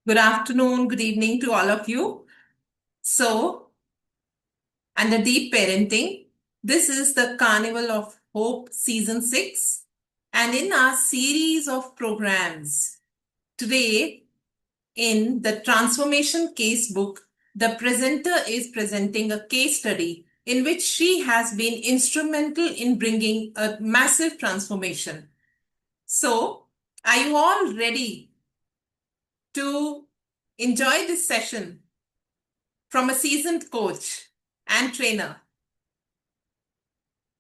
Good afternoon, good evening to all of you. So, under Deep Parenting, this is the Carnival of Hope Season 6. And in our series of programs, today in the Transformation Case Book, the presenter is presenting a case study in which she has been instrumental in bringing a massive transformation. So, are you all ready to enjoy this session from a seasoned coach and trainer?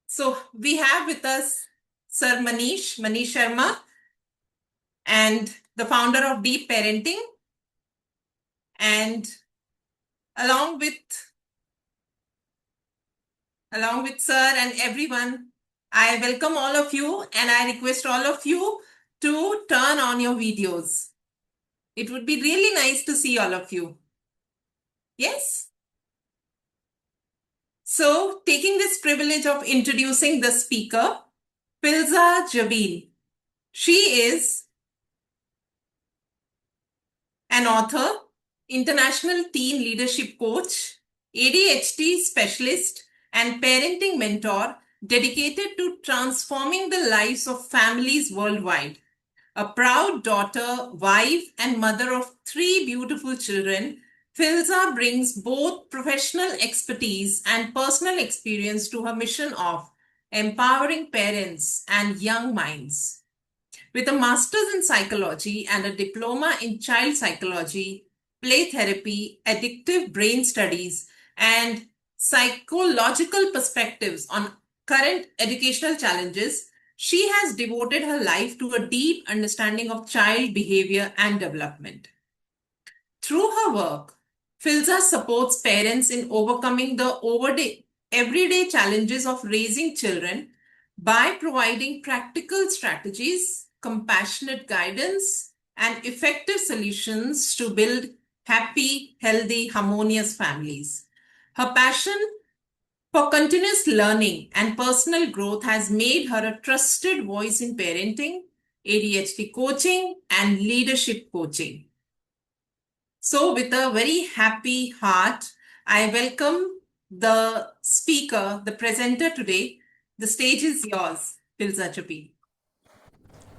So we have with us Sir Manish Sharma, and the founder of Deep Parenting. And along with Sir and everyone, I welcome all of you and I request all of you to turn on your videos. It would be really nice to see all of you. Yes? So, taking this privilege of introducing the speaker, Filza Jabeel. She is an author, international teen leadership coach, ADHD specialist, and parenting mentor dedicated to transforming the lives of families worldwide. A proud daughter, wife, and mother of 3 beautiful children, Filza brings both professional expertise and personal experience to her mission of empowering parents and young minds. With a master's in psychology and a diploma in child psychology, play therapy, addictive brain studies, and psychological perspectives on current educational challenges, she has devoted her life to a deep understanding of child behavior and development. Through her work, Filza supports parents in overcoming the everyday challenges of raising children by providing practical strategies, compassionate guidance, and effective solutions to build happy, healthy, harmonious families. Her passion for continuous learning and personal growth has made her a trusted voice in parenting, ADHD coaching, and leadership coaching. So, with a very happy heart, I welcome the speaker, the presenter today. The stage is yours, Filza Jabeel.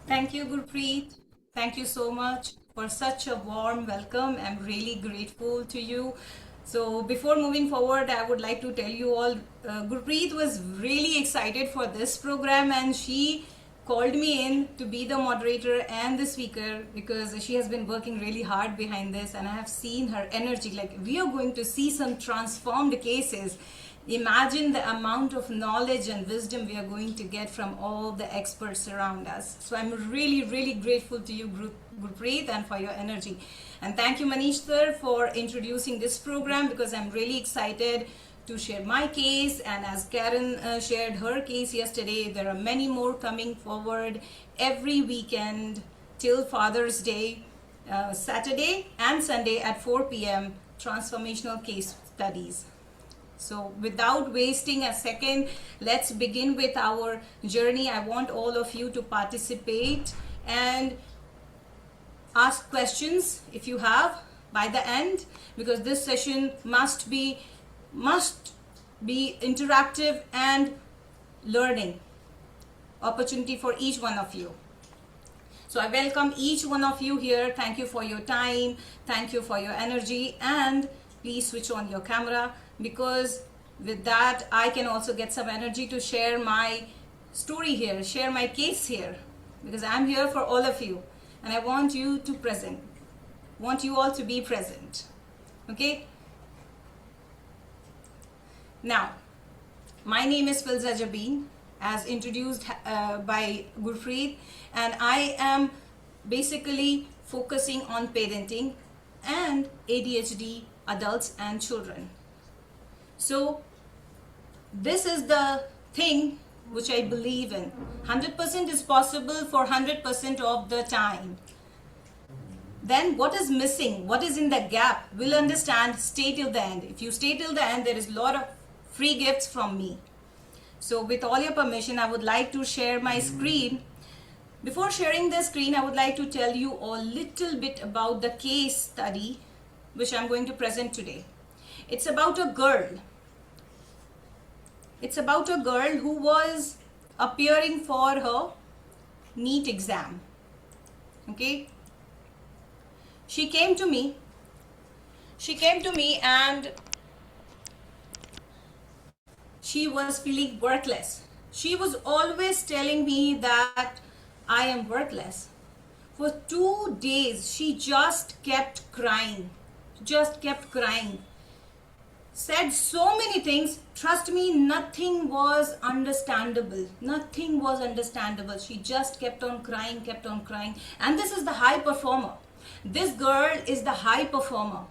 Thank you, Gurpreet. Thank you so much for such a warm welcome. I'm really grateful to you. So, before moving forward, I would like to tell you all Gurpreet was really excited for this program and she called me in to be the moderator and the speaker because she has been working really hard behind this and I have seen her energy. Like, we are going to see some transformed cases. Imagine the amount of knowledge and wisdom we are going to get from all the experts around us. So I'm really, really grateful to you, Gurpreet, and for your energy. And thank you, Manish sir, for introducing this program because I'm really excited to share my case. And as Karen shared her case yesterday, there are many more coming forward every weekend till Father's Day, Saturday and Sunday at 4 p.m. Transformational case studies. So without wasting a second, let's begin with our journey. I want all of you to participate and ask questions if you have by the end, because this session must be interactive and learning opportunity for each one of you. So I welcome each one of you here. Thank you for your time. Thank you for your energy. And please switch on your camera because with that, I can also get some energy to share my story here, share my case here, because I'm here for all of you. And I want you to want you all to be present. Okay? Now, my name is Filza Jabeen, as introduced by Gurpreet, and I am basically focusing on parenting and ADHD adults and children. So this is the thing which I believe in. 100% is possible for 100% of the time. Then what is missing? What is in the gap? We'll understand. Stay till the end. If you stay till the end, there is a lot of free gifts from me. So with all your permission, I would like to share my screen Before sharing the screen, I would like to tell you a little bit about the case study which I'm going to present today. It's about a girl. It's about a girl who was appearing for her NEET exam. Okay? She came to me and she was feeling worthless. She was always telling me that I am worthless. For 2 days, she just kept crying. Said so many things. Trust me, nothing was understandable. She just kept on crying. And this is the high performer. This girl is the high performer.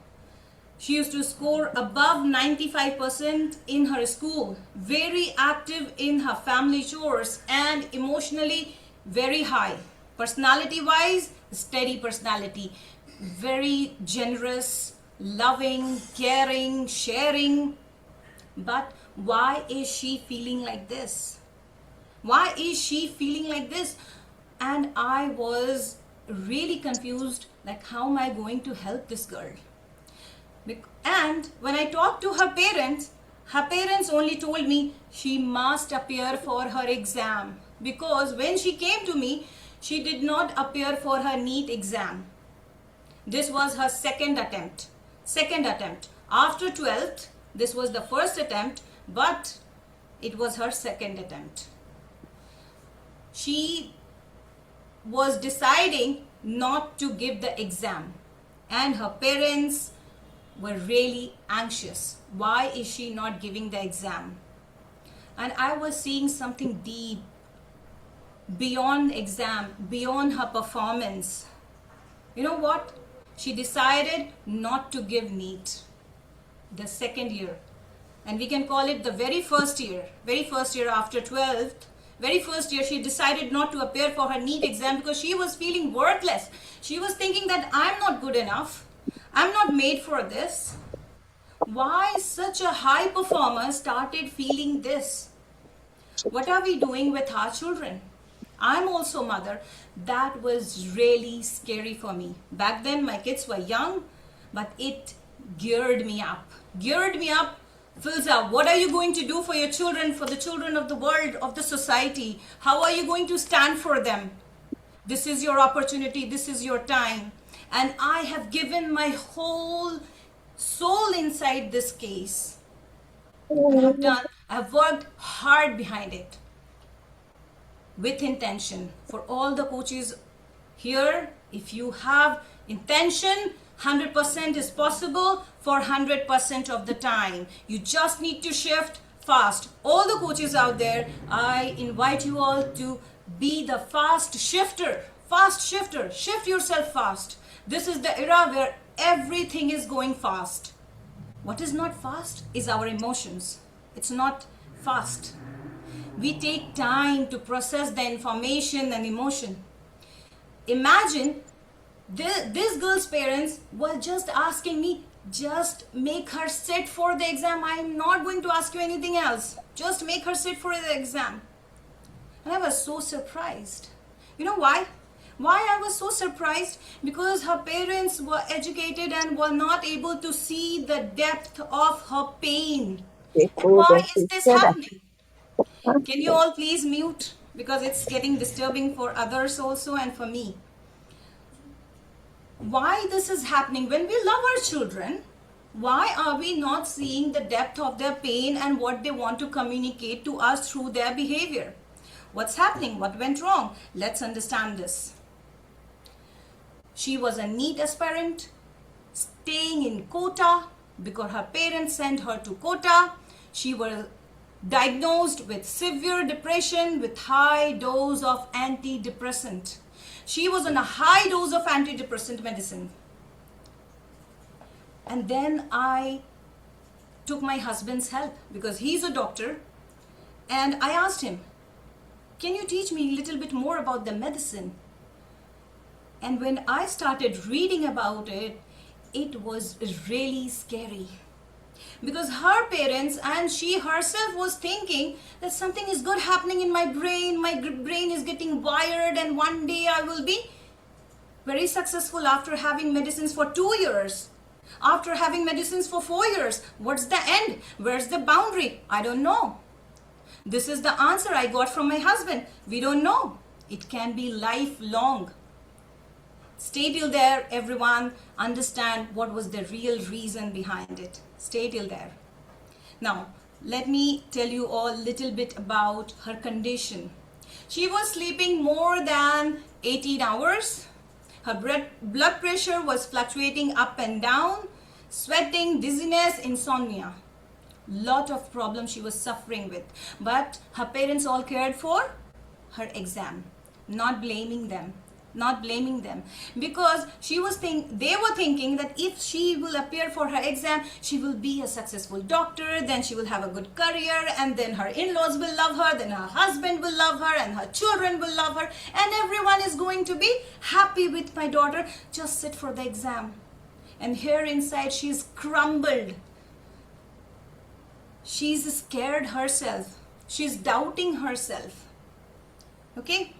She used to score above 95% in her school, very active in her family chores, and emotionally very high. Personality wise, steady personality, very generous, loving, caring, sharing. But why is she feeling like this? And I was really confused, like, how am I going to help this girl? And when I talked to her parents only told me she must appear for her exam, because when she came to me, she did not appear for her NEET exam. This was her second attempt. After 12th, this was the first attempt, but it was her second attempt. She was deciding not to give the exam, and her parents were really anxious. Why is she not giving the exam? And I was seeing something deep beyond exam, beyond her performance. You know what? She decided not to give NEET the second year. And we can call it the very first year after 12th. Very first year, she decided not to appear for her NEET exam because she was feeling worthless. She was thinking that I'm not good enough. I'm not made for this. Why such a high performer started feeling this? What are we doing with our children? I'm also mother. That was really scary for me. Back then my kids were young, but it geared me up. Filza, what are you going to do for your children, for the children of the world, of the society? How are you going to stand for them? This is your opportunity. This is your time. And I have given my whole soul inside this case. I've worked hard behind it with intention. For all the coaches here, if you have intention, 100% is possible for 100% of the time. You just need to shift fast. All the coaches out there, I invite you all to be the fast shifter. Shift yourself fast. This is the era where everything is going fast. What is not fast is our emotions. It's not fast. We take time to process the information and emotion. Imagine this girl's parents were just asking me, just make her sit for the exam. I'm not going to ask you anything else. Just make her sit for the exam. And I was so surprised. You know why? Why I was so surprised? Because her parents were educated and were not able to see the depth of her pain. Why is this happening? Can you all please mute? Because it's getting disturbing for others also and for me. Why this is happening? When we love our children, why are we not seeing the depth of their pain and what they want to communicate to us through their behavior? What's happening? What went wrong? Let's understand this. She was a NEET aspirant, staying in Kota because her parents sent her to Kota. She was diagnosed with severe depression with high dose of antidepressant. She was on a high dose of antidepressant medicine. And then I took my husband's help because he's a doctor. And I asked him, can you teach me a little bit more about the medicine? And when I started reading about it, it was really scary. because her parents and she herself was thinking that something is good happening in my brain is getting wired, and one day I will be very successful after having medicines for 2 years, after having medicines for 4 years. What's the end? Where's the boundary? I don't know. This is the answer I got from my husband. We don't know. It can be lifelong. Stay till there, everyone. Understand what was the real reason behind it. Stay till there. Now, let me tell you all a little bit about her condition. She was sleeping more than 18 hours. Her blood pressure was fluctuating up and down, sweating, dizziness, insomnia. Lot of problems she was suffering with. But her parents all cared for her exam. Not blaming them. Not blaming them, because they were thinking that if she will appear for her exam, she will be a successful doctor, then she will have a good career, and then her in-laws will love her, then her husband will love her, and her children will love her, and everyone is going to be happy with my daughter. Just sit for the exam. And here inside she's crumbled. She's scared herself. She's doubting herself. Okay?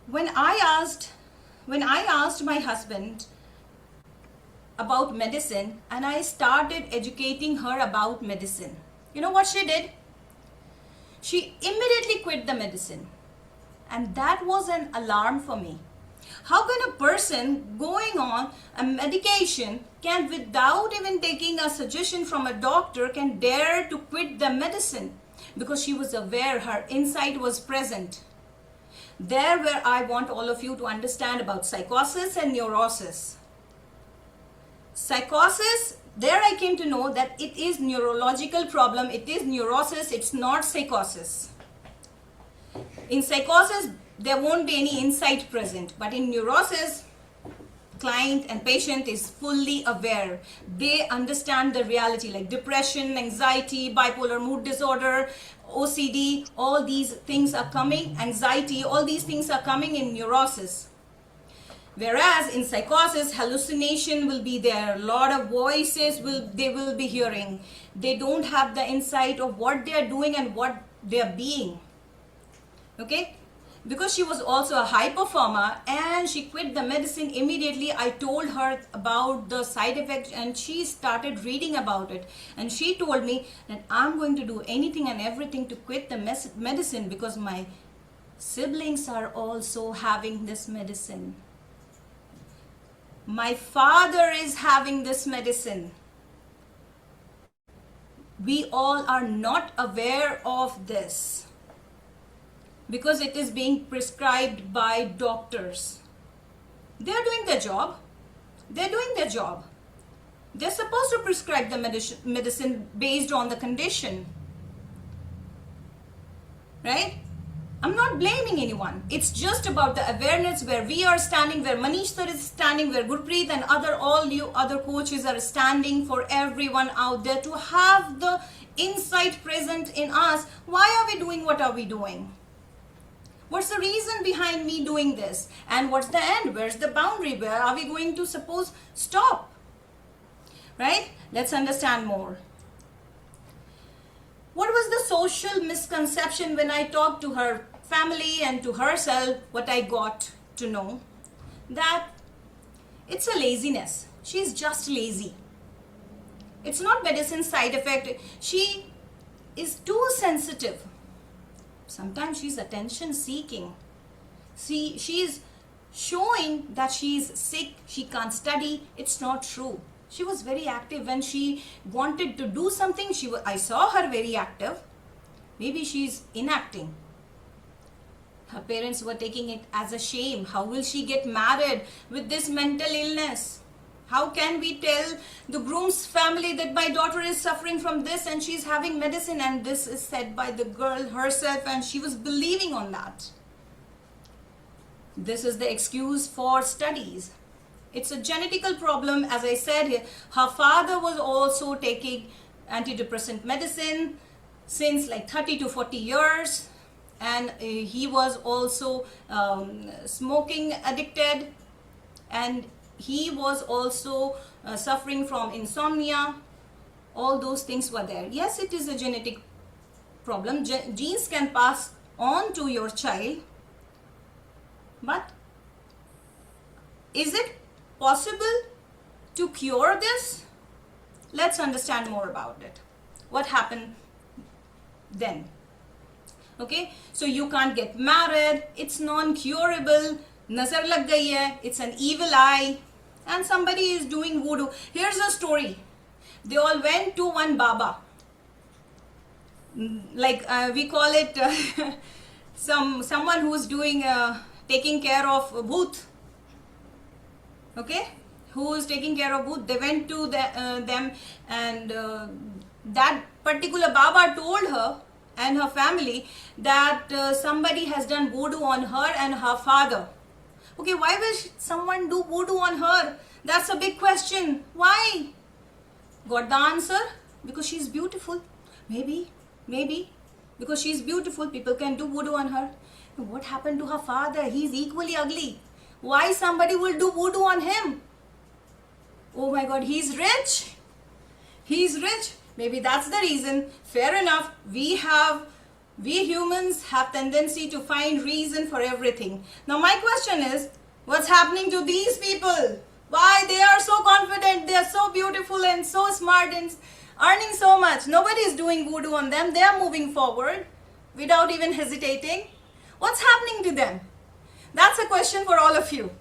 When I asked my husband about medicine, and I started educating her about medicine, you know what she did? She immediately quit the medicine. And that was an alarm for me. How can a person going on a medication can, without even taking a suggestion from a doctor, can dare to quit the medicine? Because she was aware, her insight was present. There where I want all of you to understand about psychosis and neurosis. Psychosis, there I came to know that it is neurological problem. It is neurosis. It's not psychosis. In psychosis, there won't be any insight present. But in neurosis, client and patient is fully aware. They understand the reality, like depression, anxiety, bipolar mood disorder, OCD, all these things are coming, anxiety, all these things are coming in neurosis. Whereas in psychosis, hallucination will be there, a lot of voices they will be hearing. They don't have the insight of what they are doing and what they are being. Okay? Because she was also a high performer and she quit the medicine immediately, I told her about the side effects and she started reading about it. And she told me that I'm going to do anything and everything to quit the medicine because my siblings are also having this medicine. My father is having this medicine. We all are not aware of this, because it is being prescribed by doctors. They're doing their job. They're doing their job. They're supposed to prescribe the medicine based on the condition. Right? I'm not blaming anyone. It's just about the awareness where we are standing, where Manish sir is standing, where Gurpreet and all you other coaches are standing, for everyone out there to have the insight present in us. Why are we doing what are we doing? What's the reason behind me doing this? And what's the end? Where's the boundary? Where are we going to suppose stop? Right? Let's understand more. What was the social misconception when I talked to her family and to herself? What I got to know, that it's a laziness. She's just lazy. It's not medicine side effect. She is too sensitive. Sometimes she's attention seeking. See, she's showing that she's sick, she can't study. It's not true. She was very active when she wanted to do something. I saw her very active. Maybe she's inacting. Her parents were taking it as a shame. How will she get married with this mental illness? How can we tell the groom's family that my daughter is suffering from this and she's having medicine? And this is said by the girl herself and she was believing on that. This is the excuse for studies. It's a genetical problem. As I said, her father was also taking antidepressant medicine since like 30 to 40 years. And he was also smoking addicted. And he was also suffering from insomnia. All those things were there. Yes, it is a genetic problem. Genes can pass on to your child, but is it possible to cure this? Let's understand more about it. What happened then? Okay, so you can't get married, it's non-curable, nazar lag gayi hai, it's an evil eye, and somebody is doing voodoo. Here's a story. They all went to one Baba, like we call it someone who's doing taking care of bhoot. Okay, who is taking care of bhoot. They went to them, and that particular Baba told her and her family that somebody has done voodoo on her and her father. Okay, why will someone do voodoo on her? That's a big question. Why? Got the answer? Because she's beautiful. Maybe because she's beautiful, people can do voodoo on her. What happened to her father? He's equally ugly. Why somebody will do voodoo on him? Oh my God, he's rich. He's rich. Maybe that's the reason. Fair enough. We humans have tendency to find reason for everything. Now my question is, what's happening to these people? Why they are so confident, they are so beautiful and so smart and earning so much? Nobody is doing voodoo on them. They are moving forward without even hesitating. What's happening to them? That's a question for all of you.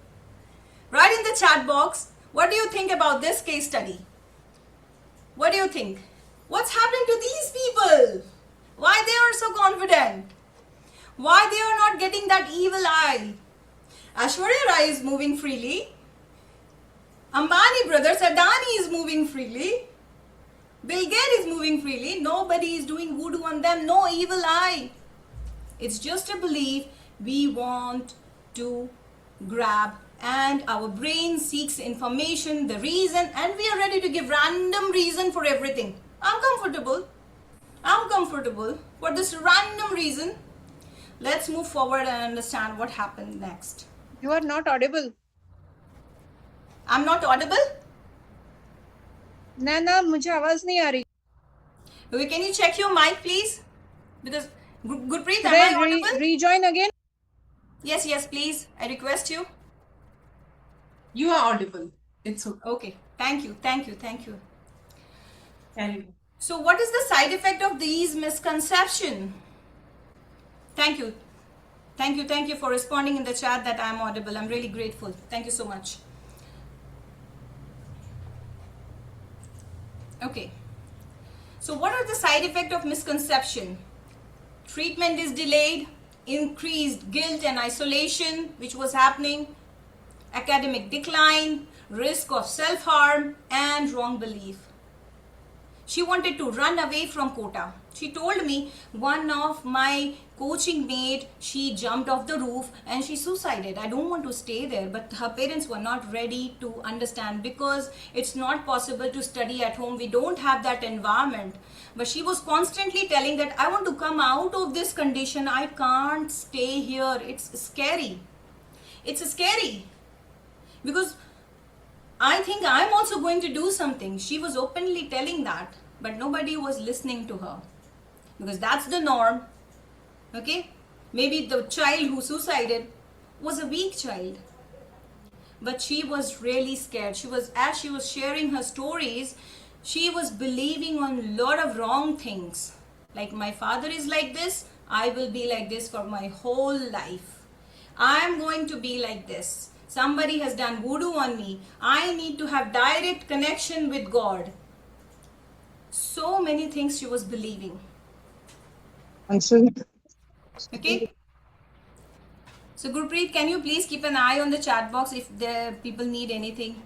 Write in the chat box, what do you think about this case study? What do you think? What's happening to these people? Why they are so confident? Why they are not getting that evil eye? Aishwarya Rai is moving freely. Ambani brothers, Adani is moving freely. Bill Gates is moving freely. Nobody is doing voodoo on them. No evil eye. It's just a belief we want to grab, and our brain seeks information, the reason, and we are ready to give random reason for everything. I'm comfortable for this random reason. Let's move forward and understand what happened next. You are not audible. I'm not audible? ना मुझे आवाज नहीं आ रही. Okay, can you check your mic please? Because Gurpreet, am I audible? Rejoin again. Yes, please. I request you. You are audible. It's okay. Okay. Thank you. Carry on. So what is the side effect of these misconception? Thank you for responding in the chat that I'm audible. I'm really grateful. Thank you so much. Okay. So what are the side effects of misconception? Treatment is delayed, increased guilt and isolation, which was happening, academic decline, risk of self-harm, and wrong belief. She wanted to run away from Kota. She told me one of my coaching mate, she jumped off the roof and she suicided. I don't want to stay there, but her parents were not ready to understand because it's not possible to study at home. We don't have that environment. But she was constantly telling that I want to come out of this condition. I can't stay here. It's scary. It's scary because I think I'm also going to do something. She was openly telling that, but nobody was listening to her because that's the norm. Okay? Maybe the child who suicided was a weak child, but she was really scared. As she was sharing her stories, she was believing on a lot of wrong things. Like, my father is like this, I will be like this for my whole life. I am going to be like this. Somebody has done voodoo on me. I need to have direct connection with God. So many things she was believing. Okay. So Gurpreet, can you please keep an eye on the chat box if the people need anything?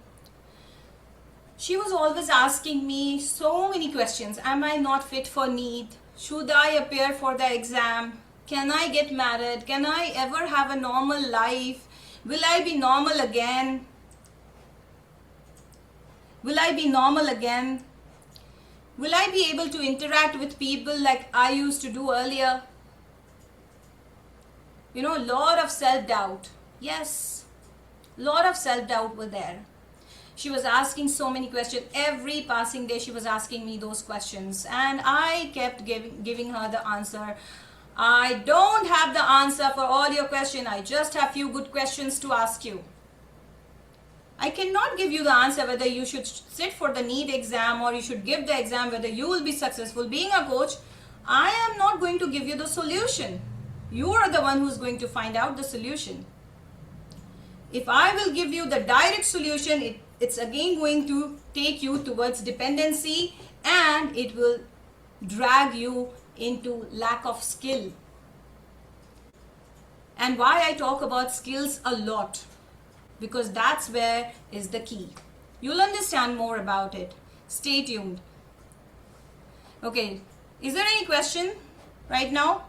She was always asking me so many questions. Am I not fit for NEET? Should I appear for the exam? Can I get married? Can I ever have a normal life? Will I be normal again? Will I be normal again? Will I be able to interact with people like I used to do earlier? You know, a lot of self-doubt. Yes, a lot of self-doubt were there. She was asking so many questions. Every passing day she was asking me those questions, and I kept giving her the answer. I don't have the answer for all your questions. I just have few good questions to ask you. I cannot give you the answer whether you should sit for the NEET exam or you should give the exam, whether you will be successful. Being a coach, I am not going to give you the solution. You are the one who's going to find out the solution. If I will give you the direct solution, it's again going to take you towards dependency, and it will drag you into lack of skill. And why I talk about skills a lot, because that's where is the key. You'll understand more about it. Stay tuned. Okay, is there any question right now?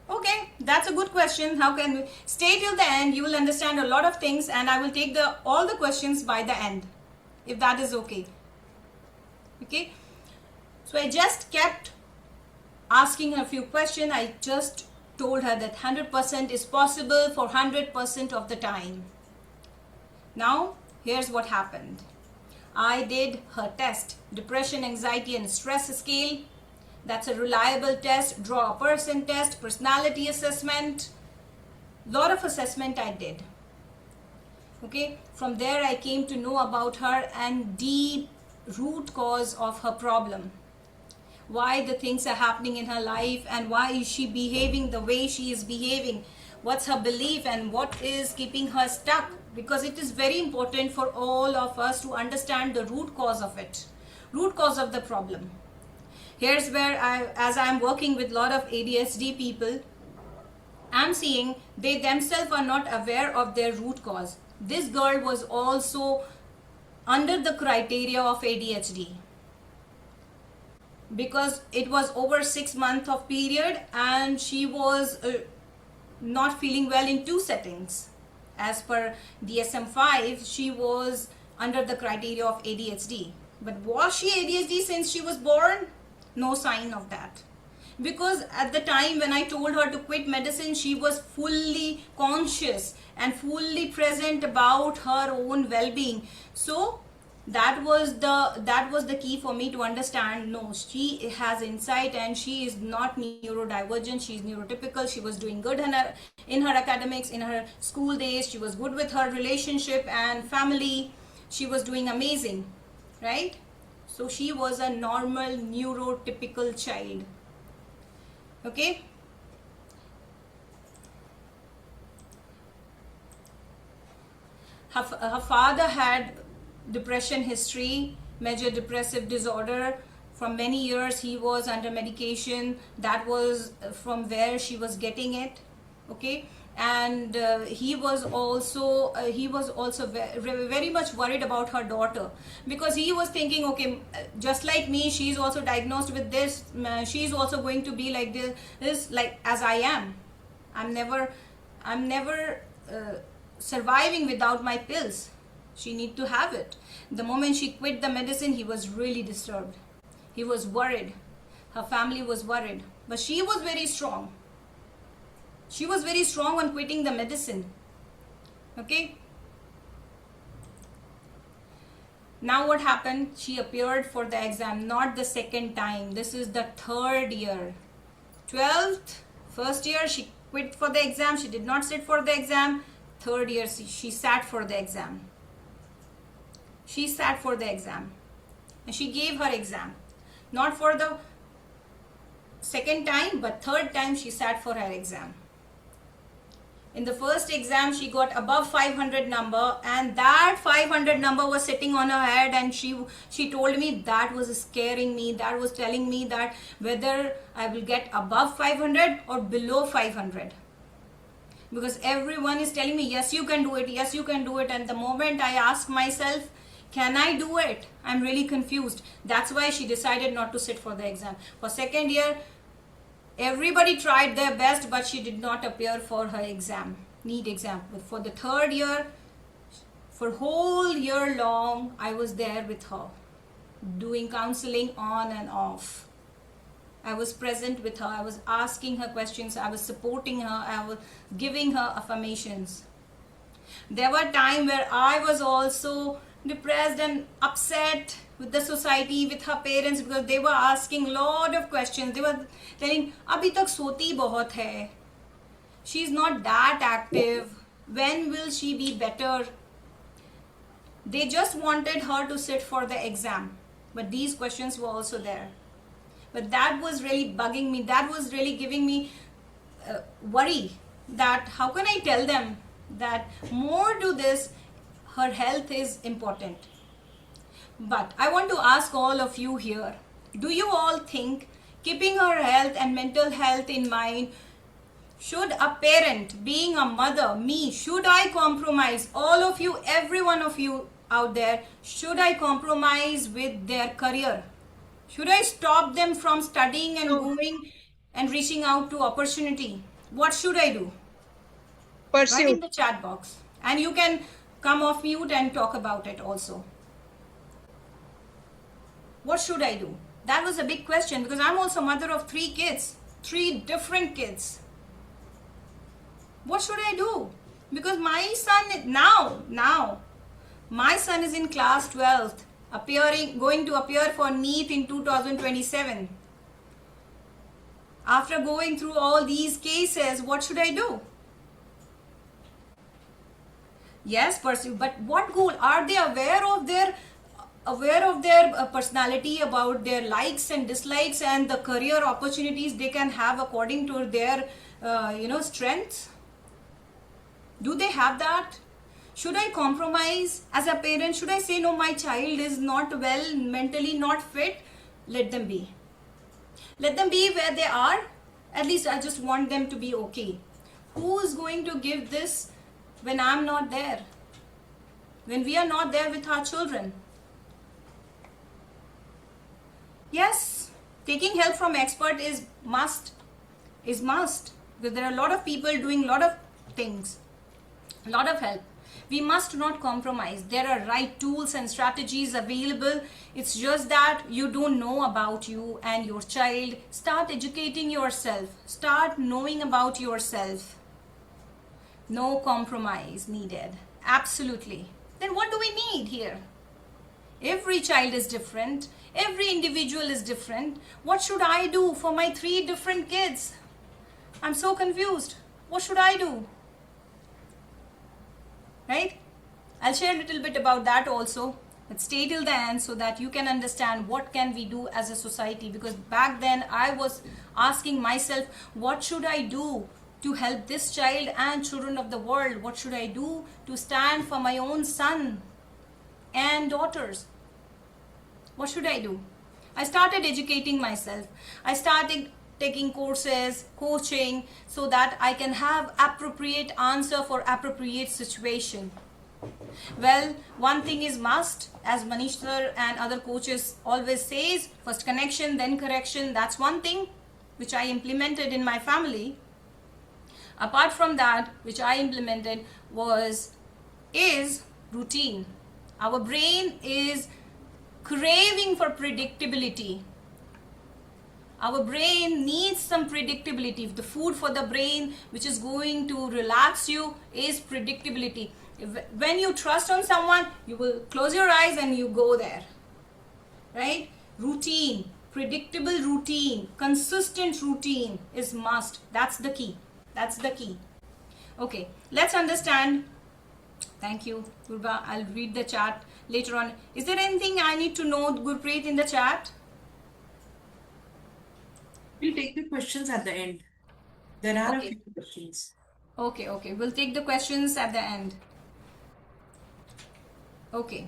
Okay, that's a good question. How can we stay till the end? You will understand a lot of things, and I will take all the questions by the end, if that is okay. Okay, so I just kept asking her a few questions. I just told her that 100% is possible for 100% of the time. Now, here's what happened. I did her test, depression, anxiety, and stress scale. That's a reliable test. Draw a person test, personality assessment. Lot of assessment I did. Okay, from there I came to know about her and deep root cause of her problem. Why the things are happening in her life, and why is she behaving the way she is behaving. What's her belief and what is keeping her stuck, because it is very important for all of us to understand the root cause of it, root cause of the problem. Here's where as I'm working with a lot of ADHD people, I'm seeing they themselves are not aware of their root cause. This girl was also under the criteria of ADHD, because it was over 6 months of period, and she was not feeling well in 2 settings. As per DSM-5, she was under the criteria of ADHD. But was she ADHD since she was born? No sign of that. Because at the time when I told her to quit medicine, she was fully conscious and fully present about her own well-being. So that was the key for me to understand, no, she has insight and she is not neurodivergent, she is neurotypical. She was doing good in her academics, in her school days. She was good with her relationship and family. She was doing amazing, right? So she was a normal neurotypical child. Okay, her father had depression history, major depressive disorder. For many years he was under medication. That was from where she was getting it. Okay, and he was also very much worried about her daughter, because he was thinking, okay, just like me, she's also diagnosed with this, she's also going to be like this like as I am. I'm never surviving without my pills. She need to have it. The moment she quit the medicine, he was really disturbed. He was worried. Her family was worried. But she was very strong. She was very strong on quitting the medicine. Okay. Now what happened? She appeared for the exam, not the second time. This is the third year. 12th, first year she quit for the exam. She did not sit for the exam. Third year she sat for the exam. She sat for the exam. And she gave her exam. Not for the second time, but third time she sat for her exam. In the first exam, she got above 500 number, and that 500 number was sitting on her head, and she told me that was scaring me. That was telling me that whether I will get above 500 or below 500. Because everyone is telling me, yes, you can do it, yes, you can do it. And the moment I ask myself, can I do it? I'm really confused. That's why she decided not to sit for the exam. For second year, everybody tried their best, but she did not appear for her exam, NEET exam. But for the third year, for whole year long, I was there with her, doing counseling on and off. I was present with her. I was asking her questions. I was supporting her. I was giving her affirmations. There were times where I was also depressed and upset with the society, with her parents, because they were asking lot of questions. They were telling, "Abhi tak soti bahut hai. She's not that active. When will she be better?" They just wanted her to sit for the exam. But these questions were also there. But that was really bugging me. That was really giving me worry, that how can I tell them that more to this, her health is important. But I want to ask all of you here, do you all think, keeping her health and mental health in mind, should a parent, being a mother, me, should I compromise, all of you, every one of you out there, should I compromise with their career? Should I stop them from studying and going and reaching out to opportunity? What should I do? Write in Pursue. the chat box. And you can come off mute and talk about it also. What should I do? That was a big question, because I'm also mother of 3 kids, 3 different kids. What should I do? Because my son now, my son is in class 12th, going to appear for NEET in 2027. After going through all these cases, what should I do? Yes, pursue. But what goal? Are they aware of their personality, about their likes and dislikes, and the career opportunities they can have according to their strengths? Do they have that? Should I compromise as a parent? Should I say, no, my child is not well, mentally not fit? Let them be. Let them be where they are. At least I just want them to be okay. Who is going to give this when I'm not there? When we are not there with our children? Yes, taking help from expert is must. Because there are a lot of people doing a lot of things, a lot of help. We must not compromise. There are right tools and strategies available. It's just that you don't know about you and your child. Start educating yourself. Start knowing about yourself. No compromise needed. Absolutely. Then what do we need here? Every child is different. Every individual is different. What should I do for my 3 different kids? I'm so confused. What should I do? Right? I'll share a little bit about that also. But stay till the end so that you can understand what can we do as a society. Because back then I was asking myself, what should I do to help this child and children of the world? What should I do to stand for my own son and daughters? What should I do? I started educating myself. I started taking courses, coaching, so that I can have appropriate answer for appropriate situation. Well, one thing is must, as Manish sir and other coaches always says, first connection, then correction. That's one thing which I implemented in my family. Apart from that, which I implemented is routine. Our brain is craving for predictability. Our brain needs some predictability. The food for the brain, which is going to relax you, is predictability. When you trust on someone, you will close your eyes and you go there. Right? Routine, predictable routine, consistent routine is must. That's the key. That's the key. Okay, let's understand. Thank you, Gurba. I'll read the chat later on. Is there anything I need to know, Gurpreet, in the chat? We'll take the questions at the end. There are a Okay. few questions. Okay. We'll take the questions at the end. Okay.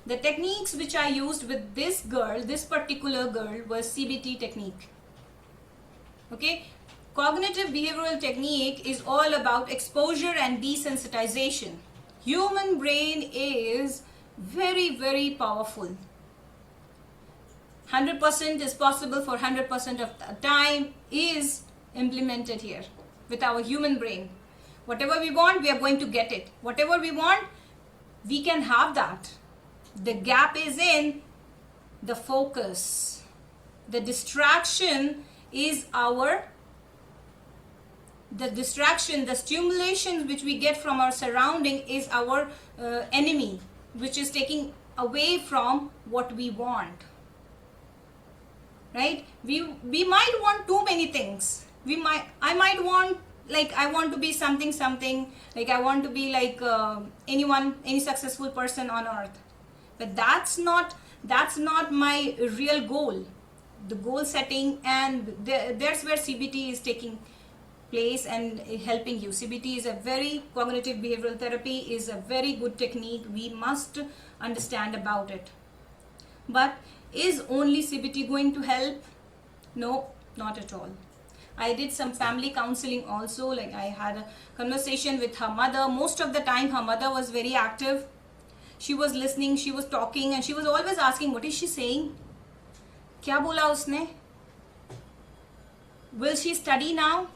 The techniques which I used with this girl, this particular girl, was CBT technique. Okay. Cognitive behavioral technique is all about exposure and desensitization. Human brain is very, very powerful. 100% is possible for 100% of the time is implemented here with our human brain. Whatever we want, we are going to get it. Whatever we want, we can have that. The gap is in the focus. The distraction is our The distraction, the stimulation which we get from our surrounding is our enemy, which is taking away from what we want. Right? We might want too many things. I might want, like, I want to be something, like I want to be like any successful person on earth. But that's not my real goal. The goal setting, and there's where CBT is taking place and helping you. CBT is a very, cognitive behavioral therapy is a very good technique. We must understand about it. But is only CBT going to help? No, not at all. I did some family counseling also. Like, I had a conversation with her mother. Most of the time her mother was very active. She was listening, she was talking, and she was always asking, what is she saying? Kya bola usne? Will she study now?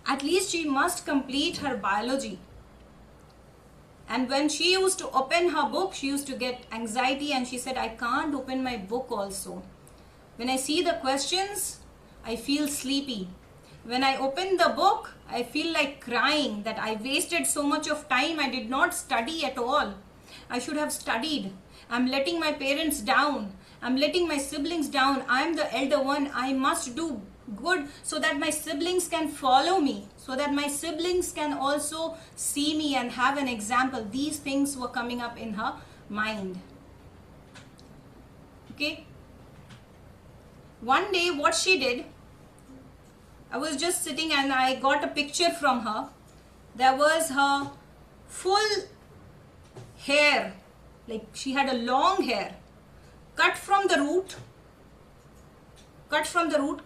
At least she must complete her biology. And when she used to open her book, she used to get anxiety, and she said, I can't open my book also. When I see the questions, I feel sleepy. When I open the book, I feel like crying that I wasted so much of time. I did not study at all. I should have studied. I'm letting my parents down. I'm letting my siblings down. I'm the elder one. I must do good so that my siblings can follow me, so that my siblings can also see me and have an example. These things were coming up in her mind. Okay. One day what she did, I was just sitting and I got a picture from her. There was her full hair, like she had a long hair, cut from the root,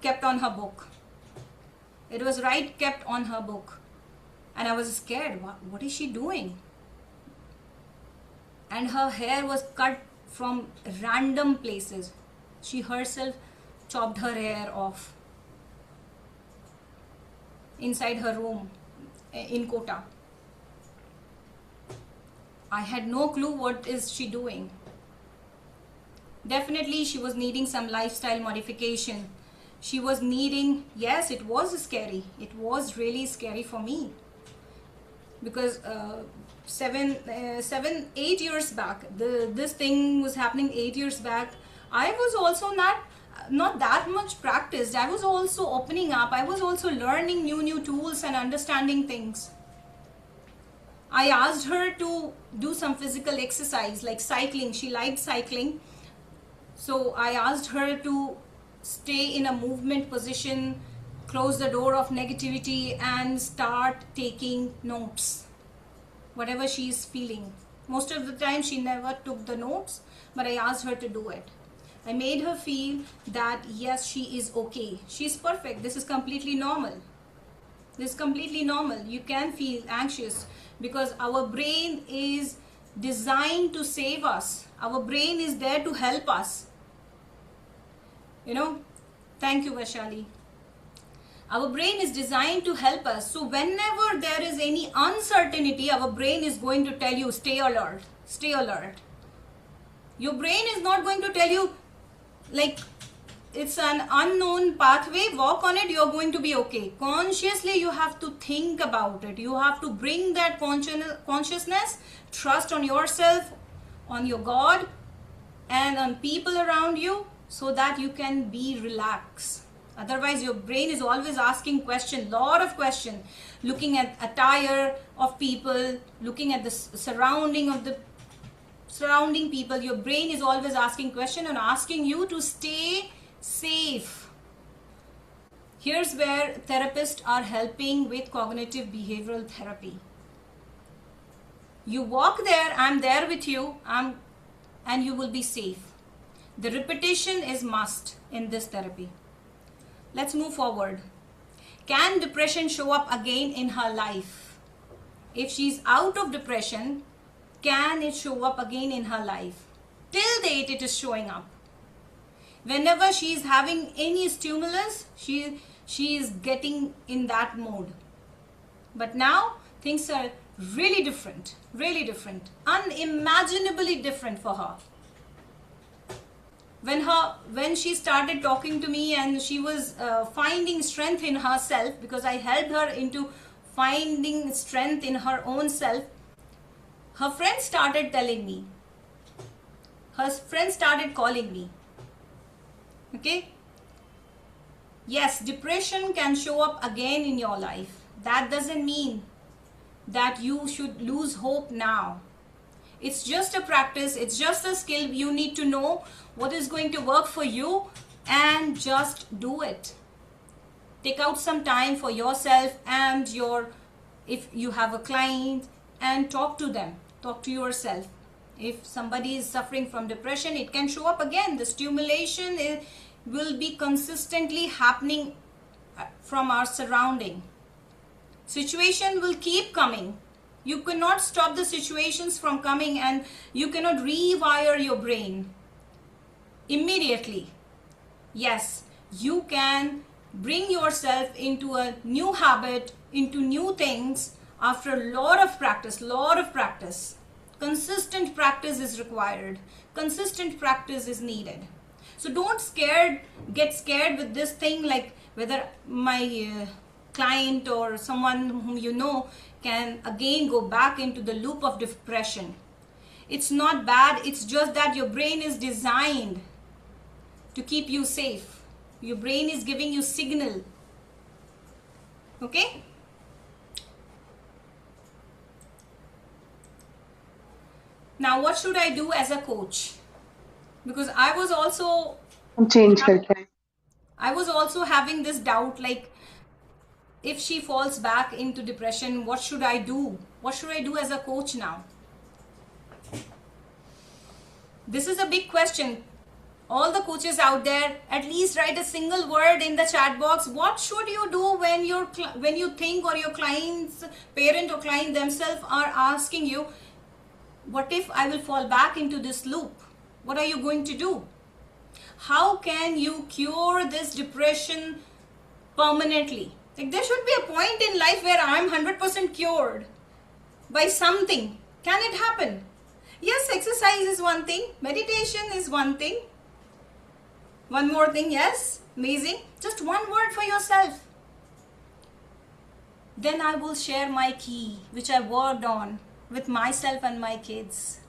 kept on her book. It was kept on her book. And I was scared. What is she doing? And her hair was cut from random places. She herself chopped her hair off inside her room in Kota. I had no clue what is she doing. Definitely she was needing some lifestyle modification. She was needing, yes, it was scary. It was really scary for me. Because 8 years back, this thing was happening 8 years back. I was also not that much practiced. I was also opening up. I was also learning new tools and understanding things. I asked her to do some physical exercise like cycling. She liked cycling. So I asked her to stay in a movement position, close the door of negativity, and start taking notes. Whatever she is feeling. Most of the time she never took the notes, but I asked her to do it. I made her feel that yes, she is okay. She's perfect. This is completely normal. This is completely normal. You can feel anxious because our brain is designed to save us. Our brain is there to help us. You know, thank you, Vaishali. Our brain is designed to help us. So whenever there is any uncertainty, our brain is going to tell you, stay alert, stay alert. Your brain is not going to tell you, like, it's an unknown pathway, walk on it, you're going to be okay. Consciously, you have to think about it. You have to bring that consciousness, trust on yourself, on your God, and on people around you, so that you can be relaxed. Otherwise, your brain is always asking questions, lot of questions, looking at attire of people, looking at the surrounding people. Your brain is always asking questions and asking you to stay safe. Here's where therapists are helping with cognitive behavioral therapy. You walk there, I'm there with you, and you will be safe. The repetition is must in this therapy. Let's move forward. Can depression show up again in her life? If she's out of depression, can it show up again in her life? Till date, it is showing up. Whenever she is having any stimulus, she is getting in that mode. But now, things are really different, unimaginably different for her. when she started talking to me and she was finding strength in herself, because I helped her into finding strength in her own self, her friends started telling me, her friends started calling me. Okay, yes, depression can show up again in your life. That doesn't mean that you should lose hope now. It's just a practice, it's just a skill. You need to know what is going to work for you and just do it. Take out some time for yourself and if you have a client, and talk to them, talk to yourself. If somebody is suffering from depression, it can show up again. The stimulation will be consistently happening from our surrounding. Situation will keep coming. You cannot stop the situations from coming, and you cannot rewire your brain immediately. Yes, you can bring yourself into a new habit, into new things after a lot of practice. Consistent practice is required. Consistent practice is needed. So don't get scared with this thing, like whether my client or someone whom you know can again go back into the loop of depression. It's not bad, it's just that your brain is designed to keep you safe. Your brain is giving you signal. Okay? Now what should I do as a coach? Because I was also having this doubt, like, if she falls back into depression, what should I do? What should I do as a coach now? This is a big question. All the coaches out there, at least write a single word in the chat box. What should you do when you think, or your client's parent or client themselves are asking you, what if I will fall back into this loop? What are you going to do? How can you cure this depression permanently? Like, there should be a point in life where I'm 100% cured by something. Can it happen? Yes, exercise is one thing. Meditation is one thing. One more thing, yes, amazing. Just one word for yourself. Then I will share my key, which I worked on with myself and my kids.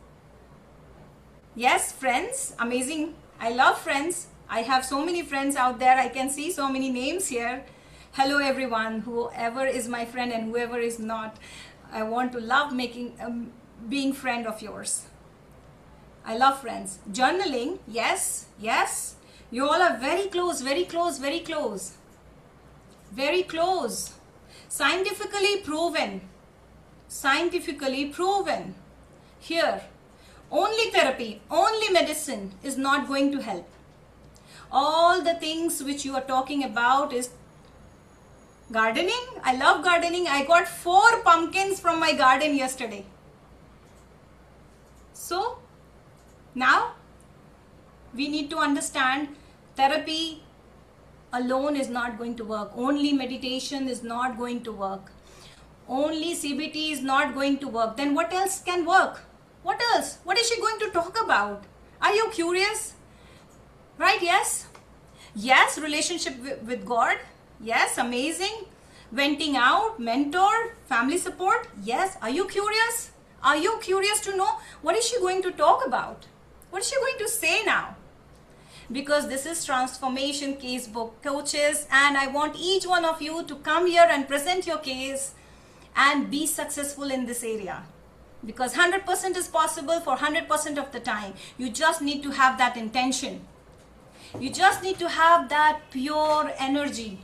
Yes, friends, amazing. I love friends. I have so many friends out there. I can see so many names here. Hello everyone, whoever is my friend and whoever is not. I want to love being friend of yours. I love friends. Journaling, yes. You all are very close. Scientifically proven. Here, only therapy, only medicine is not going to help. All the things which you are talking about is gardening. I love gardening. I got 4 pumpkins from my garden yesterday. So now we need to understand, therapy alone is not going to work. Only meditation is not going to work. Only CBT is not going to work. Then what else can work? What else? What is she going to talk about? Are you curious? Right? Yes, relationship with God. Yes, amazing. Venting out, mentor, family support. Yes, are you curious? Are you curious to know what is she going to talk about? What is she going to say now? Because this is Transformation Casebook Coaches, and I want each one of you to come here and present your case and be successful in this area. Because 100% is possible for 100% of the time. You just need to have that intention. You just need to have that pure energy.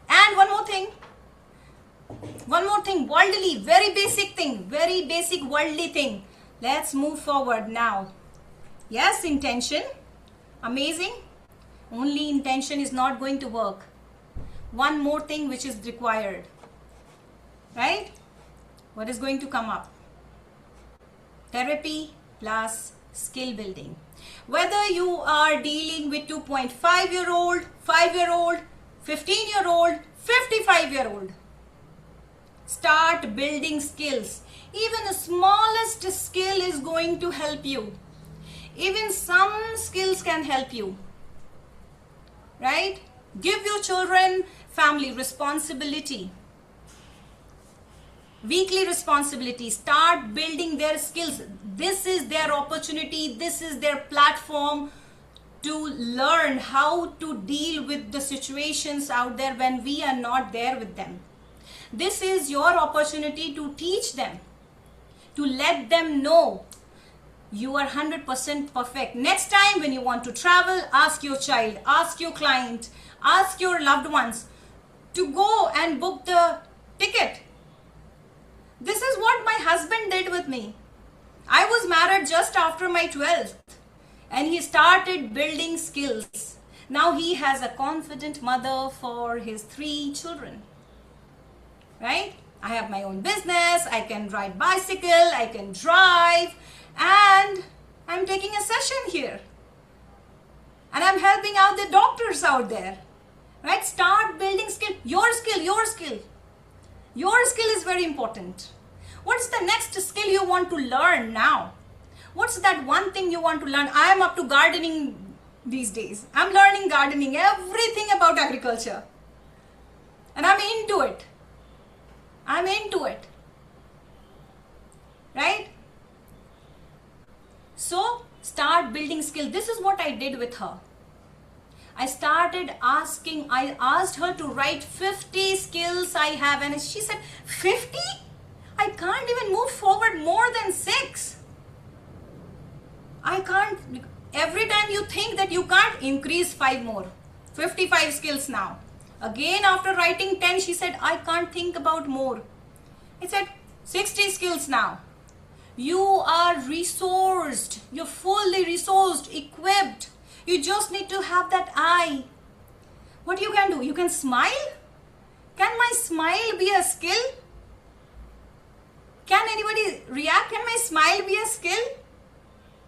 And one more thing, worldly, very basic worldly thing. Let's move forward now. Yes, intention, amazing. Only intention is not going to work. One more thing which is required, right? What is going to come up? Therapy plus skill building. Whether you are dealing with 2.5-year-old, 5-year-old, 15-year-old, 55-year-old, start building skills. Even the smallest skill is going to help you. Even some skills can help you, right? Give your children family responsibility, weekly responsibility. Start building their skills. This is their opportunity, this is their platform to learn how to deal with the situations out there when we are not there with them. This is your opportunity to teach them, to let them know you are 100% perfect. Next time when you want to travel, ask your child, ask your client, ask your loved ones to go and book the ticket. This is what my husband did with me. I was married just after my 12th and he started building skills. Now he has a confident mother for his 3 children, right? I have my own business, I can ride bicycle, I can drive, and I'm taking a session here. And I'm helping out the doctors out there, right? Start building skill. Your skill, your skill. Your skill is very important. What's the next skill you want to learn now? What's that one thing you want to learn? I am up to gardening these days. I'm learning gardening, everything about agriculture. And I'm into it. I'm into it. Right? So start building skill. This is what I did with her. I asked her to write 50 skills I have, and she said, 50? I can't even move forward more than 6. I can't. Every time you think that you can't, increase 5 more. 55 skills now. Again, after writing 10, she said, I can't think about more. I said, 60 skills now. You are resourced. You're fully resourced, equipped. You just need to have that eye. What you can do? You can smile. Can my smile be a skill? Can anybody react? Can my smile be a skill?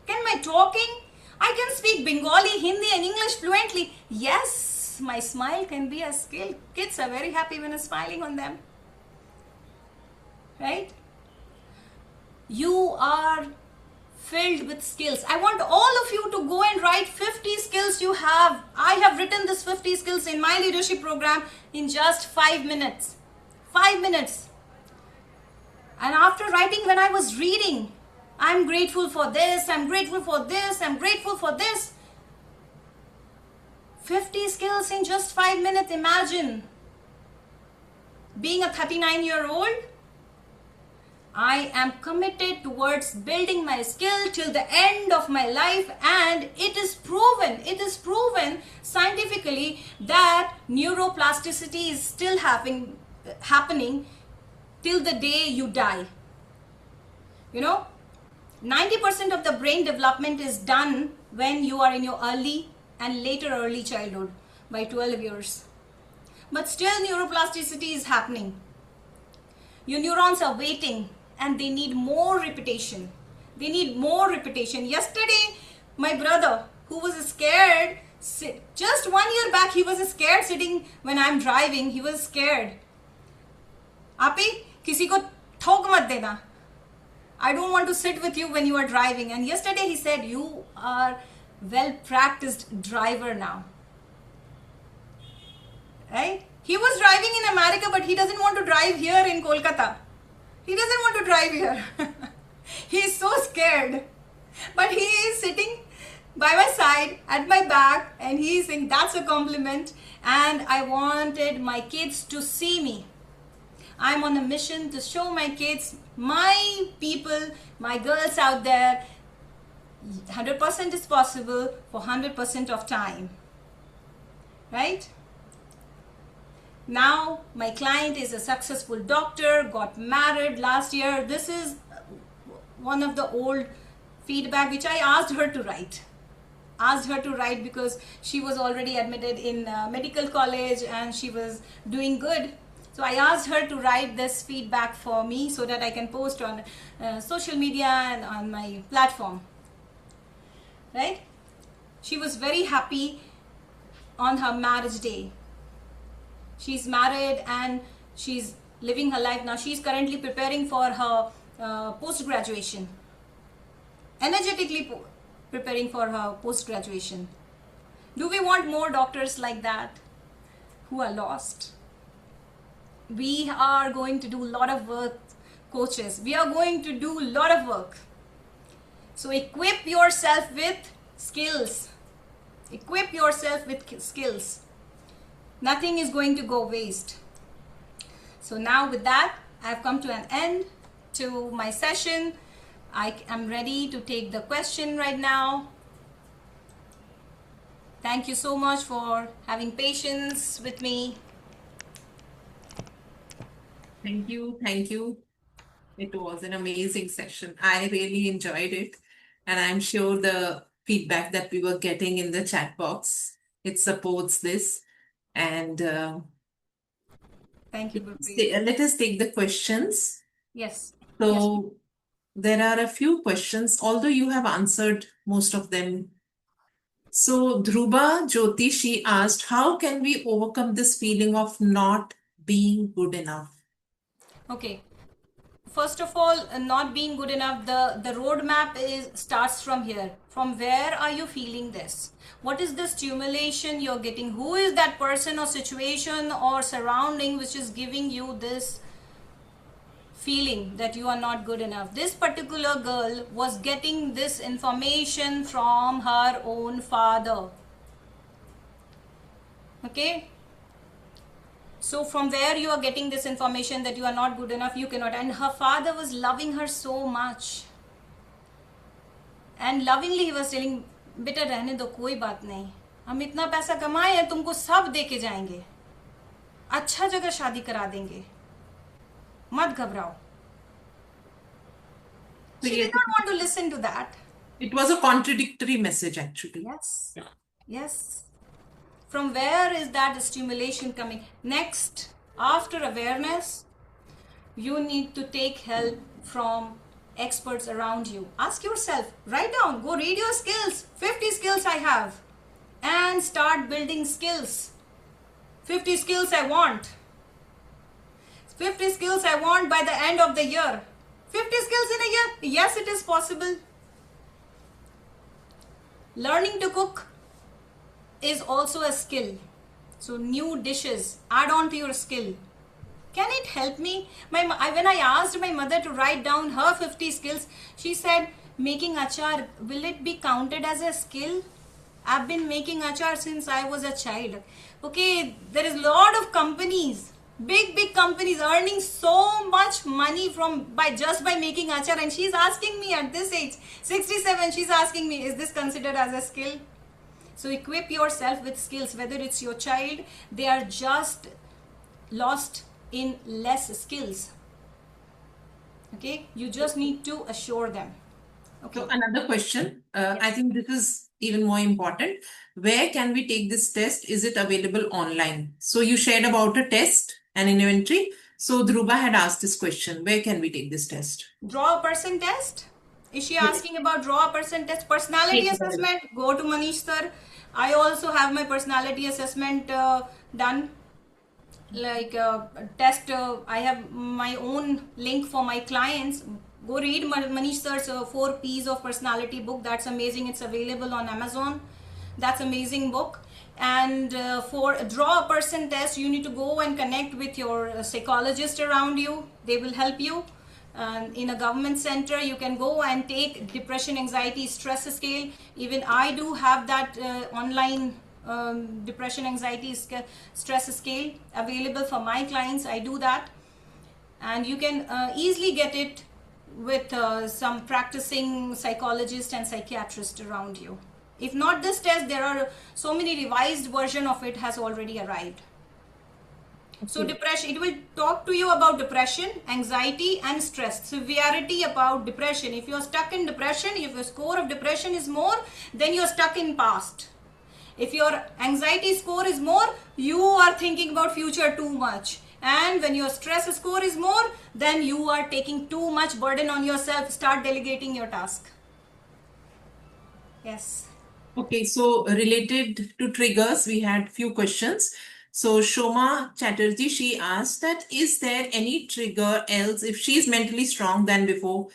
Can my talking? I can speak Bengali, Hindi and English fluently. Yes, my smile can be a skill. Kids are very happy when I'm smiling on them. Right? You are filled with skills. I want all of you to go and write 50 skills you have. I have written this 50 skills in my leadership program in just 5 minutes. 5 minutes. And after writing, when I was reading, I'm grateful for this, I'm grateful for this, I'm grateful for this. 50 skills in just 5 minutes. Imagine being a 39-year-old. I am committed towards building my skill till the end of my life, and it is proven scientifically that neuroplasticity is still happening till the day you die. You know, 90% of the brain development is done when you are in your early and later early childhood, by 12 years. But still neuroplasticity is happening. Your neurons are waiting and they need more repetition. They need more repetition. Yesterday, my brother, who was scared, just 1 year back, he was scared sitting when I'm driving. He was scared. Api, kisi ko thok mat dena. I don't want to sit with you when you are driving. And yesterday he said, you are well-practiced driver now. Right? He was driving in America, but he doesn't want to drive here in Kolkata. He doesn't want to drive here. He is so scared. But he is sitting by my side, at my back, and he is saying, that's a compliment. And I wanted my kids to see me. I'm on a mission to show my kids, my people, my girls out there, 100% is possible for 100% of time. Right? Now, my client is a successful doctor, got married last year. This is one of the old feedback which I asked her to write. Asked her to write because she was already admitted in medical college and she was doing good. So I asked her to write this feedback for me so that I can post on social media and on my platform. Right? She was very happy on her marriage day. She's married and she's living her life now. She's currently preparing for her post-graduation. Energetically preparing for her post-graduation. Do we want more doctors like that who are lost? We are going to do a lot of work, coaches. We are going to do a lot of work. So equip yourself with skills. Equip yourself with skills. Nothing is going to go waste. So now with that, I have come to an end to my session. I am ready to take the question right now. Thank you so much for having patience with me. Thank you. Thank you. It was an amazing session. I really enjoyed it. And I'm sure the feedback that we were getting in the chat box, it supports this. And Thank you, Gurpreet. let us take the questions. Yes. So there are a few questions, although you have answered most of them. So Dhruba Jyoti, she asked, how can we overcome this feeling of not being good enough? Okay. First of all, not being good enough, the roadmap starts from here. From where are you feeling this? What is the stimulation you're getting? Who is that person or situation or surrounding which is giving you this feeling that you are not good enough? This particular girl was getting this information from her own father. Okay? So from where you are getting this information that you are not good enough, you cannot. And her father was loving her so much. And lovingly he was telling, बेटा रहने दो, कोई बात नहीं, हम इतना पैसा कमाए हैं, तुमको सब दे के जाएंगे, अच्छा जगह शादी करा देंगे, मत घबराओ. She did not want to listen to that. It was a contradictory message actually. Yes. Yes. From where is that stimulation coming? Next, after awareness, you need to take help from experts around you. Ask yourself, write down, go read your skills. 50 skills I have. And start building skills. 50 skills I want. 50 skills I want by the end of the year. 50 skills in a year? Yes, it is possible. Learning to cook is also a skill. So new dishes, add on to your skill. Can it help me? When I asked my mother to write down her 50 skills, she said, making achar, will it be counted as a skill? I've been making achar since I was a child. Okay, there is a lot of companies, big companies earning so much money just by making achar, and she's asking me at this age, 67, she's asking me, is this considered as a skill? So equip yourself with skills, whether it's your child, they are just lost in less skills. Okay, you just need to assure them. Okay. So another question, I think this is even more important. Where can we take this test? Is it available online? So you shared about a test and an inventory. So Dhruba had asked this question, where can we take this test? Draw a person test. Is she asking about draw a person test? Personality assessment, go to Manish sir. I also have my personality assessment done. Like test, I have my own link for my clients. Go read Manish sir's 4 P's of personality book. That's amazing. It's available on Amazon. That's amazing book. And for draw a person test, you need to go and connect with your psychologist around you. They will help you. In a government center, you can go and take depression, anxiety, stress scale. Even I do have that online depression, anxiety, stress scale available for my clients. I do that, and you can easily get it with some practicing psychologist and psychiatrist around you. If not this test, there are so many revised version of it has already arrived. So depression, it will talk to you about depression, anxiety and stress, severity about depression. If you're stuck in depression, if your score of depression is more, then you're stuck in past. If your anxiety score is more, you are thinking about future too much. And when your stress score is more, then you are taking too much burden on yourself. Start delegating your task. Yes. Okay, so related to triggers, we had few questions. So Shoma Chatterjee, she asked that, is there any trigger else if she is mentally strong than before?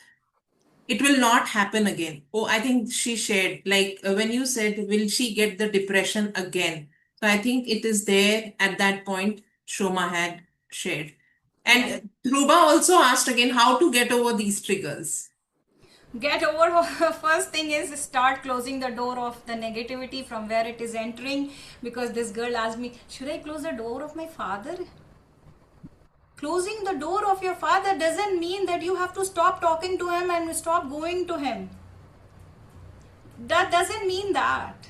it will not happen again. Oh, I think she shared, like when you said, will she get the depression again? So I think it is there at that point, Shoma had shared. Yes. And Dhruba also asked again how to get over these triggers. Get over first thing is start closing the door of the negativity from where it is entering, because this girl asked me, should I close the door of my father? Closing the door of your father doesn't mean that you have to stop talking to him and stop going to him. That doesn't mean that.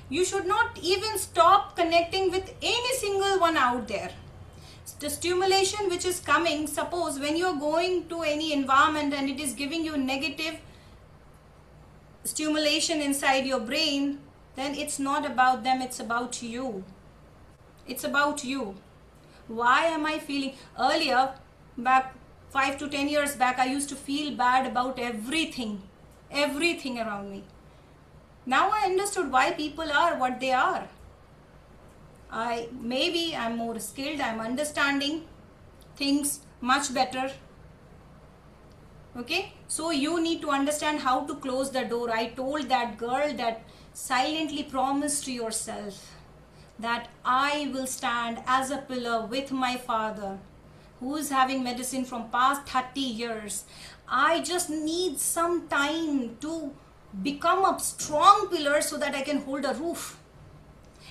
You should not even stop connecting with any single one out there. The stimulation which is coming, suppose when you're going to any environment and it is giving you negative stimulation inside your brain, then it's not about them, it's about you. It's about you. Why am I feeling? Earlier, back 5 to 10 years back, I used to feel bad about everything around me. Now I understood why people are what they are. Maybe I'm more skilled, I'm understanding things much better. Okay, so you need to understand how to close the door. I told that girl that silently promise to yourself that I will stand as a pillar with my father who is having medicine from past 30 years. I just need some time to become a strong pillar so that I can hold a roof.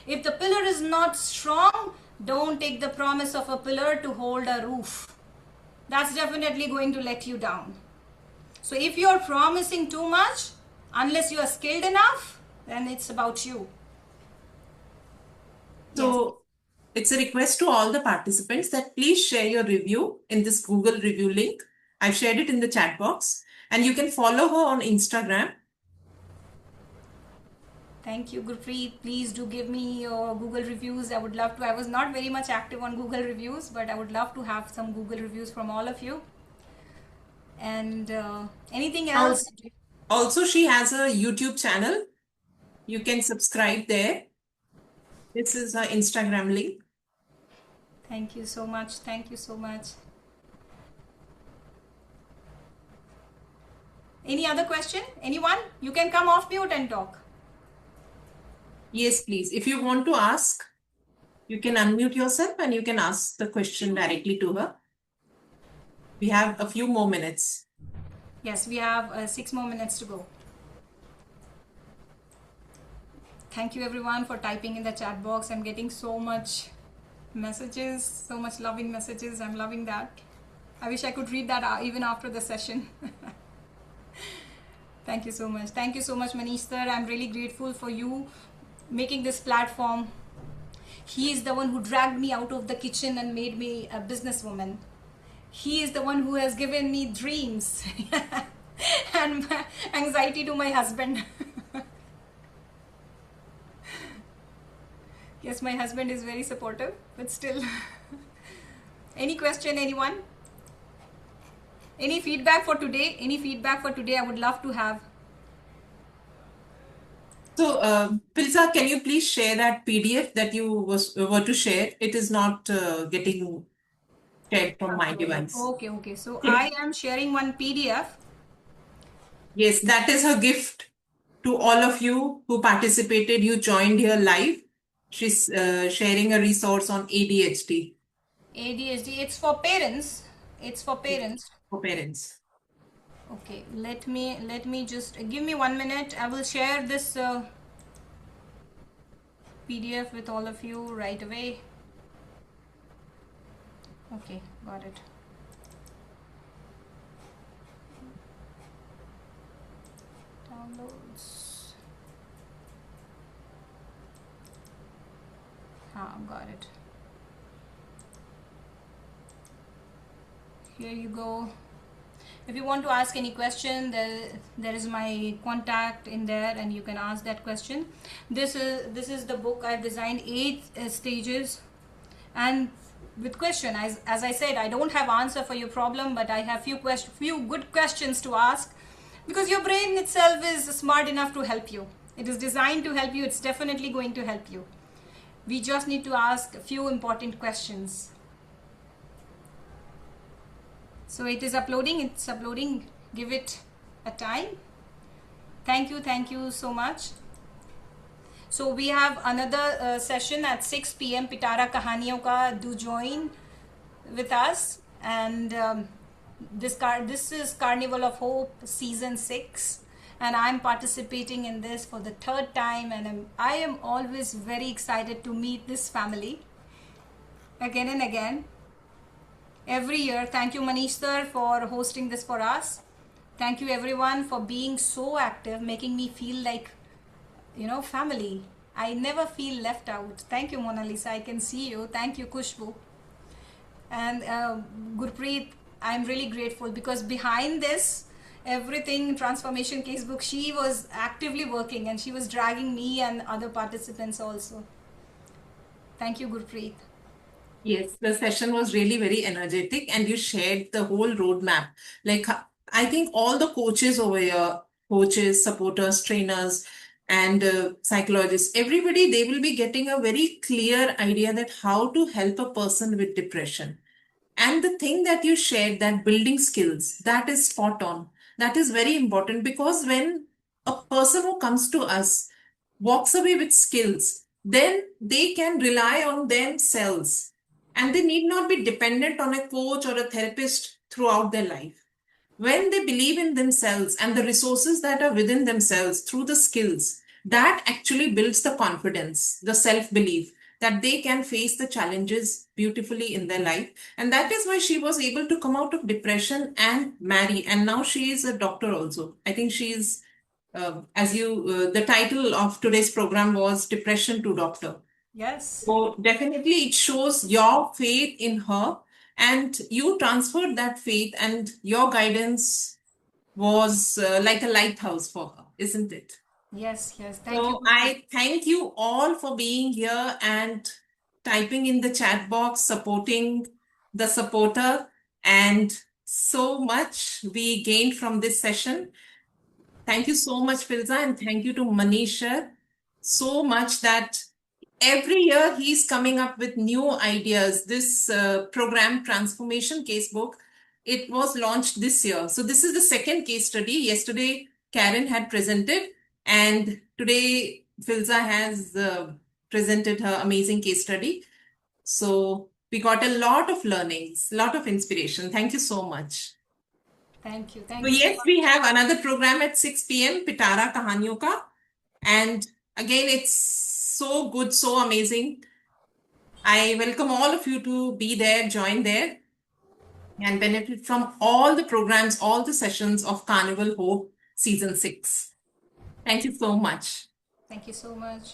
If the pillar is not strong, don't take the promise of a pillar to hold a roof. That's definitely going to let you down. So if you're promising too much, unless you are skilled enough, then it's about you. So it's a request to all the participants that please share your review in this Google review link. I've shared it in the chat box, and you can follow her on Instagram. Thank you, Gurpreet. Please do give me your Google reviews. I would love to. I was not very much active on Google reviews, but I would love to have some Google reviews from all of you. And anything else? Also, she has a YouTube channel. You can subscribe there. This is her Instagram link. Thank you so much. Thank you so much. Any other question? Anyone? You can come off mute and talk. Yes, please. If you want to ask, you can unmute yourself and you can ask the question directly to her. We have a few more minutes. Yes, we have 6 more minutes to go. Thank you everyone for typing in the chat box. I'm getting so much messages, so much loving messages. I'm loving that. I wish I could read that even after the session. Thank you so much. Thank you so much, Manish sir. I'm really grateful for you making this platform. He is the one who dragged me out of the kitchen and made me a businesswoman. He is the one who has given me dreams and anxiety to my husband. Yes, my husband is very supportive, but still. Any question, anyone? Any feedback for today? Any feedback for today I would love to have. So, Pilsa, can you please share that PDF that you were to share? It is not getting shared from my device. Okay. So I am sharing one PDF. Yes, that is her gift to all of you who participated. You joined here live. She's sharing a resource on ADHD. ADHD, it's for parents. It's for parents. For parents. Okay, let me just give me 1 minute. I will share this PDF with all of you right away. Okay, got it. Downloads. Got it. Here you go. If you want to ask any question, there is my contact in there and you can ask that question. This is the book I've designed, 8 stages, and with question. As I said, I don't have answer for your problem, but I have few good questions to ask, because your brain itself is smart enough to help you. It is designed to help you. It's definitely going to help you. We just need to ask a few important questions. So it is uploading. It's uploading. Give it a time. Thank you so much. So we have another session at 6 p.m. Pitara Kahaniyon Ka. Do join with us. And this is Carnival of Hope season 6, and I'm participating in this for the third time, and I am always very excited to meet this family again and again every year. Thank you, Manish sir, for hosting this for us. Thank you everyone for being so active, making me feel like, family. I never feel left out. Thank you, Mona Lisa. I can see you. Thank you, Kushbu. And Gurpreet, I'm really grateful because behind this, everything Transformation Casebook, she was actively working and she was dragging me and other participants also. Thank you, Gurpreet. Yes, the session was really very energetic, and you shared the whole roadmap. Like, I think all the coaches over here, coaches, supporters, trainers, and psychologists, everybody, they will be getting a very clear idea that how to help a person with depression. And the thing that you shared, that building skills, that is spot on. That is very important because when a person who comes to us walks away with skills, then they can rely on themselves and they need not be dependent on a coach or a therapist throughout their life. When they believe in themselves and the resources that are within themselves through the skills, that actually builds the confidence, the self belief that they can face the challenges beautifully in their life. And that is why she was able to come out of depression and marry. And now she is a doctor also. I think she is, the title of today's program was Depression to Doctor. Yes. So definitely it shows your faith in her, and you transferred that faith, and your guidance was like a lighthouse for her, isn't it? Yes. Thank you. So I thank you all for being here and typing in the chat box, supporting the supporter, and so much we gained from this session. Thank you so much, Filza, and thank you to Manisha so much that every year he's coming up with new ideas. This program, Transformation Casebook, it was launched this year. So this is the second case study. Yesterday, Karen had presented, and today Filza has presented her amazing case study. So we got a lot of learnings, a lot of inspiration. Thank you so much. Thank you. So yes, we have another program at 6 p.m., Pitara Kahaniyon Ka. And again, it's so good, so amazing. I welcome all of you to be there, join there, and benefit from all the programs, all the sessions of Carnival Hope Season 6. Thank you so much. Thank you so much.